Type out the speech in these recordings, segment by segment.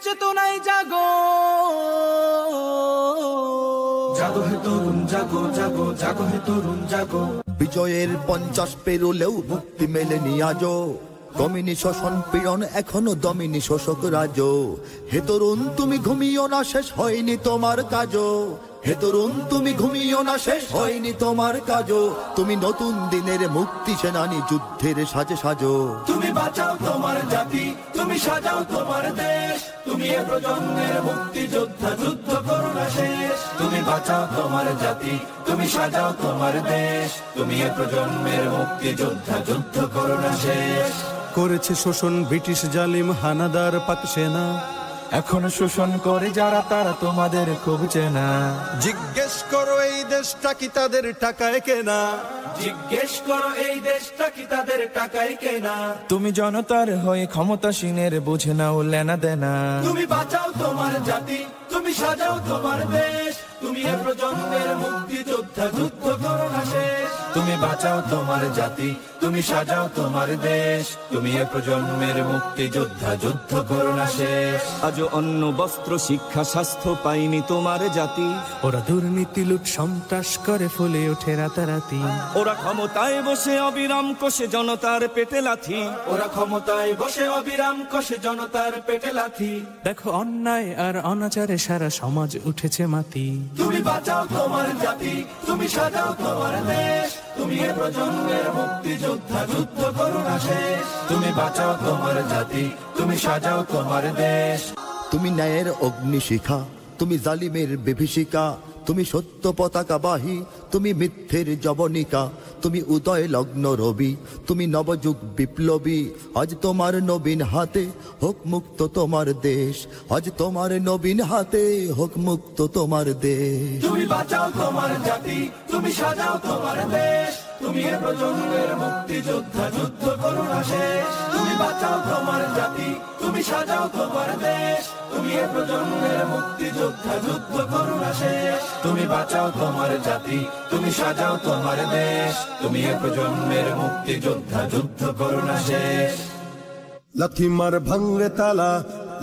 চেতনায় জাগো, জাগো হে তরুণ জাগো, জাগো জাগো হে তরুণ জাগো। বিজয়ের 50 পেরোলেও মুক্তি মেলেনি আজও, দমিনী শোষণ পীড়ন এখনো দমিনী শোষক রাজ। হে তরুণ তুমি ঘুমিও না, শেষ হয়নি তোমার কাজও। হে তরুণ তুমি ঘুমিও না, শেষ হয়নি তোমার কাজও। তুমি নতুন দিনের মুক্তি সেনানী, যুদ্ধের সাজে সাজো। তুমি বাঁচাও তোমার জাতি, তুমি সাজাও তোমার দেশ, তুমি এ প্রজন্মের মুক্তি যোদ্ধা, যুদ্ধ করো না শেষ। তুমি বাঁচাও তোমার জাতি, তুমি সাজাও তোমার দেশ, তুমি এ প্রজন্মের মুক্তি যোদ্ধা, যুদ্ধ করো না শেষ। করেছে শোষণ ব্রিটিশ জালিম হানাদার পাক সেনা, এখনো শোষণ করে যারা তারা তোমাদের খুব চেনা। জিজ্ঞেস করো এই দেশটা কি তাদের টাকায় কেনা, জিজ্ঞেস করো এই দেশটা কি তাদের টাকায় কেনা। তুমি জনতার হয়ে ক্ষমতাসীনের বুঝে নাও লেনা দেনা। তুমি বাঁচাও তোমার জাতি, তুমি সাজাও তোমার দেশ, তুমি এ প্রজন্মের মুক্তি যোদ্ধা, যুদ্ধ করো না শেষ। তুমি বাঁচাও তোমার জাতি, তুমি সাজাও তোমার দেশ, তুমি এ প্রজন্মের মুক্তি যোদ্ধা, যুদ্ধ করো না শেষ। আজও অন্ন বস্ত্র শিক্ষা স্বাস্থ্য পাইনি তোমার জাতি, ওরা দুর্নীতি লুট সন্ত্রাস করে ফুলে ওঠে রাতারাতি। ওরা ক্ষমতায় বসে অবিরাম কষে জনতার পেটে লাথি, ওরা ক্ষমতায় বসে অবিরাম কষে জনতার পেটে লাথি। দেখো অন্যায় আর অনাচারে সারা সমাজ উঠেছে মাতি। তুমি বাঁচাও তোমার জাতি, তুমি সাজাও তোমার দেশ, তুমি এ প্রজন্মের মুক্তি যোদ্ধা, যুদ্ধ করো না শেষ। তুমি বাঁচাও তোমার জাতি, তুমি সাজাও তোমার দেশ। তুমি ন্যায়ের অগ্নিশিখা, তুমি জালিমের বিভীষিকা, তুমি সত্য পতাকা বাহী, তুমি মিথ্যের জবনিকা। তুমি উদয় লগ্ন রবি, তুমি নবযুগ বিপ্লবী। আজ তোমার নবীন হাতে হোক মুক্ত তোমার দেশ, আজ তোমার নবীন হাতে হোক মুক্ত তোমার দেশ। তুমি বাঁচাও তোমার জাতি, তুমি সাজাও তোমার দেশ, তুমি এ প্রজন্মের মুক্তি যোদ্ধা, যুদ্ধ করো না শেষ। তুমি বাঁচাও তোমার জাতি, তুমি সাজাও তোমার দেশ, তুমি এ প্রজন্মের মুক্তি যোদ্ধা, যুদ্ধ করো না শেষ। তুমি বাঁচাও তোমার জাতি, তুমি সাজাও তোমার দেশ, তুমি এ প্রজন্মের মুক্তি যোদ্ধা, যুদ্ধ করো না শেষ। লাথি মার ভাঙরে তালা,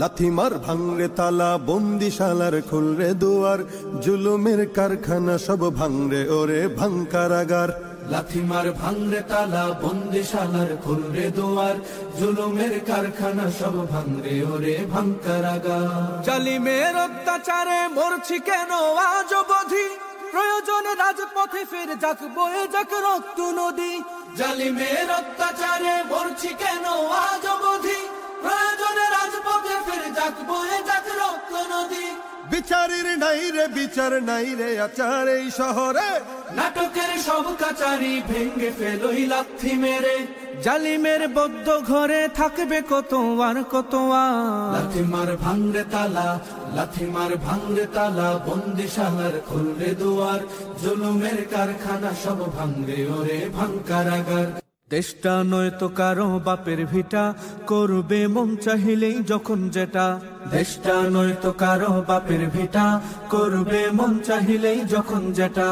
লাথি মার ভাঙরে তালা, বন্দিশালার খুলরে দুয়ার, জুলুমের কারখানা সব ভাঙরে ওরে ভাঙ কারাগার। লাথি মার ভাঙরে তালা, বন্দিশালার খুলরে দুয়ার, জুলুমের কারখানা সব ভাঙরে ওরে ভাঙ কারাগার। জালিমের অত্যাচারে মরছি কেন আজ অবধি, প্রয়োজনে রাজপথে ফের যাক বয়ে যাক রক্ত নদী। জালিমের অত্যাচারে মরছি কেন আজ অবধি, প্রয়োজনে রাজপথে ফের যাক বয়ে যাক রক্ত নদী। বিচারের নাই রে বিচার নাই রে আচার এই শহরে, নাটকের সব কাচারি ভেঙ্গে ফেলোই লাথি মেরে। জালিমের বদ্ধ ঘরে থাকবে কত আর কত আর। লাথি মার ভাঙরে তালা, লাথি মার ভাঙরে তালা, বন্দিশালার খুলরে দুয়ার, জুলুমের কারখানা সব ভাঙরে ওরে ভাঙ কারাগার। দেশটা নয় তো কারো বাপের ভিটা, করবে মন চাহিলেই যখন যেটা। দেশটা নয় তো কারো বাপের ভিটা, করবে মন চাহিলেই যখন যেটা।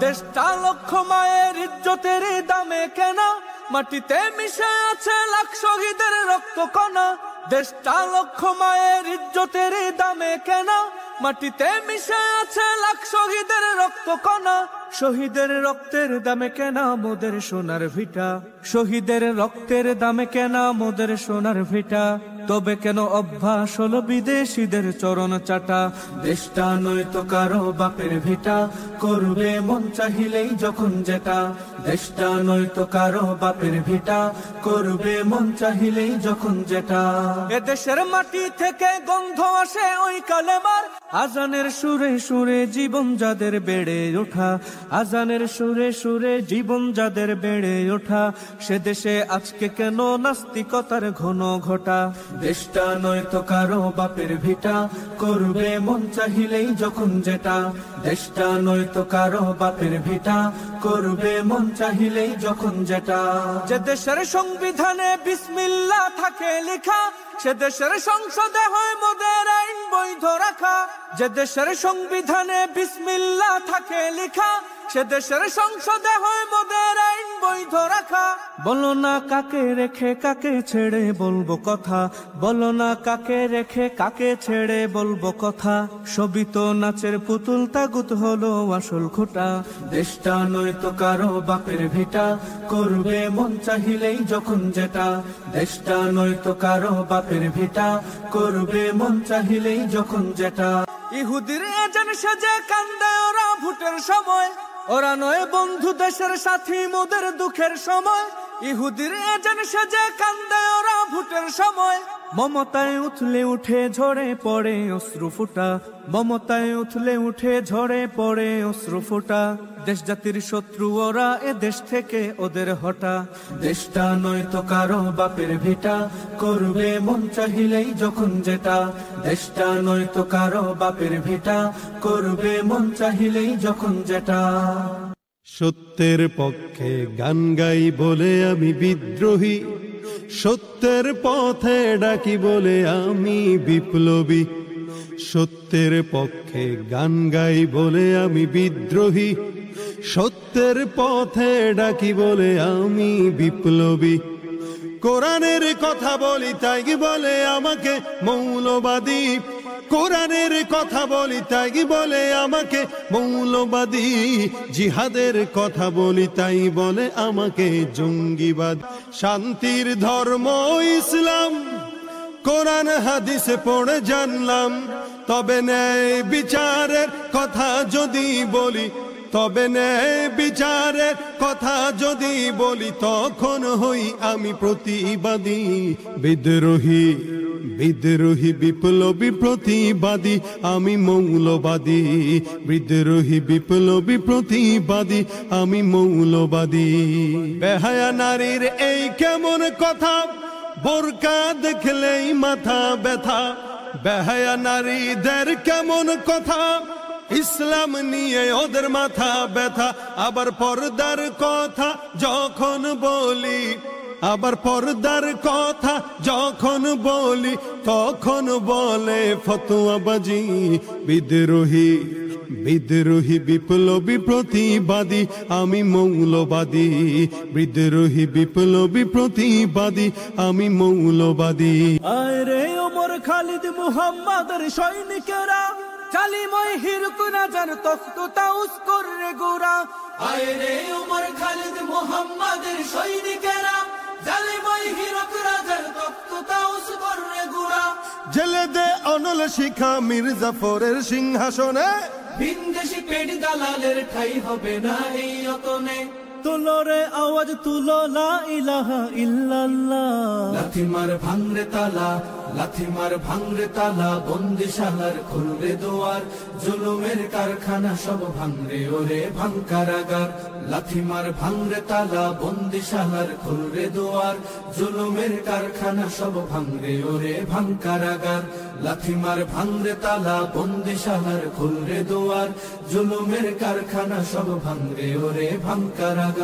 দেশটা লক্ষ মায়ের ইজ্জতের দামে কেনা, মাটিতে মিশে আছে লাখ শহীদের রক্ত কণা। দেশটা লক্ষ মায়ের ইজ্জতের দামে কেনা, মাটিতে মিশে আছে লাখ শহীদের রক্ত কণা। শহীদের রক্তের দামে কেনা মোদের সোনার ভিটা, শহীদের রক্তের দামে কেনা মোদের সোনার ভিটা। তবে কেন অভ্যাস হলো বিদেশিদের চরণ চাটা। দেশটা নয় তো কারো বাপের ভিটা, করবে মন চাহিলেই যখন যেটা। দেশটা নয় তো কারো বাপের ভিটা, করবে মন চাহিলেই যখন যেটা। এ দেশের মাটি থেকে গন্ধ আসে ওই কালেমার, আজানের সুরে সুরে জীবন যাদের বেড়ে ওঠা। আজানের সুরে সুরে জীবন যাদের বেড়ে ওঠা, সে দেশে আজকে কেন নাস্তিকতার ঘন ঘটা। দেশটা নয় তো কারো বাপের ভিটা, করবে মন চাহিলেই যখন যেটা। দেশটা নয় তো কারো বাপের ভিটা, করবে মন চাহিলেই যখন যেটা। যে দেশের সংবিধানে বিসমিল্লাহ থাকে লেখা, সে দেশের সংসদে হয় মোদের আইন বৈধ রাখা। যে দেশের সংবিধানে বিসমিল্লাহ থাকে লেখা, সে দেশের সংসদে হয় মোদের আইন বৈধ রাখা। বলো না কাকে রেখে কাকে ছেড়ে বলবো কথা, বলো না কাকে রেখে কাকে ছেড়ে বলবো কথা। সবই তো নাচের পুতুল, তাগুত হলো আসল খোটা। দেশটা নয়তো কারো বাপের ভিটা, করবে মন চাহিলেই যখন যেটা। দেশটা নয়তো কারো বাপের ভিটা, করবে মন চাহিলেই যখন যেটা। ইহুদির এজেন্ট সেজে কান্দে ওরা ভোটের সময়, ওরা নয় বন্ধু দেশের সাথী মোদের দুঃখের সময়। ইহুদির এজেন্ট সেজে কান্দে ওরা ভোটের সময়। মমতায় উথলে উঠে ঝরে পড়ে অশ্রু ফুটা, মমতায় উথলে উঠে ঝরে পড়ে অশ্রু ফুটা। দেশ জাতির শত্রু ওরা, এ দেশ থেকে ওদের হটা। দেশটা নয়তো কারো বাপের ভিটা, করবে মন চাহিলেই যখন যেটা। দেশটা নয়তো কারো বাপের ভিটা, করবে মন চাহিলেই যখন যেটা। সত্যের পক্ষে গান গাই বলে আমি বিদ্রোহী, সত্যের পথে ডাকি বলে আমি বিপ্লবী। সত্যের পক্ষে গান গাই বলে আমি বিদ্রোহী, সত্যের পথে ডাকি বলে আমি বিপ্লবী। কোরআনের কথা বলি তাই বলে আমাকে মৌলবাদী, কোরআনের কথা বলি তাই বলে আমাকে মৌলবাদী। জিহাদের কথা বলি তাই বলে আমাকে জঙ্গিবাদ। শান্তির ধর্ম ইসলাম, কোরআন হাদিসে পড়ে জানলাম। তবে ন্যায় বিচারের কথা যদি বলি, তবে ন্যায় বিচারের কথা যদি বলি, তখন হই আমি প্রতিবাদী। বিদ্রোহী বিদ্রোহী বিপ্লবী প্রতিবাদী আমি মৌলবাদী। বিদ্রোহী বিপ্লবী প্রতিবাদী আমি মৌলবাদী। বেহায়া নারীর এই কেমন কথা, বোরকা দেখলেই মাথা ব্যথা। বেহায়া নারীদের কেমন কথা, ইসলাম নিয়ে ওদের মাথা ব্যথা। আবার পর্দার কথা যখন বলি, আবার পর্দার কথা যখন বলি, তখন বলে ফতোয়াবাজি। বিদ্রোহী বিদ্রোহী বিপ্লবী প্রতিবাদী আমি মৌলবাদী। বিদ্রোহী বিপ্লবী প্রতিবাদী আমি মৌলবাদী। আয় রে ওমর খালিদ মুহাম্মাদের সৈনিকেরা, জালিময় হিরক রাজার তখ্ত তাউস করে গোরা। আয় রে ওমর খালিদ মুহাম্মাদের সৈনিকেরা, জালিময় হিরক রাজার তখ্ত তাউস করে গোরা। জেলে দে অনল শিখা মীর জাফরের সিংহাসনে, ভিনদেশি পেট দালালের ঠাই হবে না এই অতনে। তুলো রে আওয়াজ তুলো, লা ইলাহা ইল্লাল্লাহ। লাথি মার ভাঙরে তালা, লাথি মার ভাঙরে তালা, বন্দিশালার খুলবে দুয়ার। জুলুমের কারখানা সব ভাঙরে ওরে ভাঙ কারাগার। লাথি মার ভাঙরে তালা, বন্দিশালার খুলবে দুয়ার। জুলুমের কারখানা সব ভাঙরে ওরে ভাঙ কারাগার। লাথি মার ভাঙরে তালা, বন্দিশালার খুলবে দুয়ার। জুলুমের কারখানা সব ভাঙরে ওরে ভাঙ কারাগার।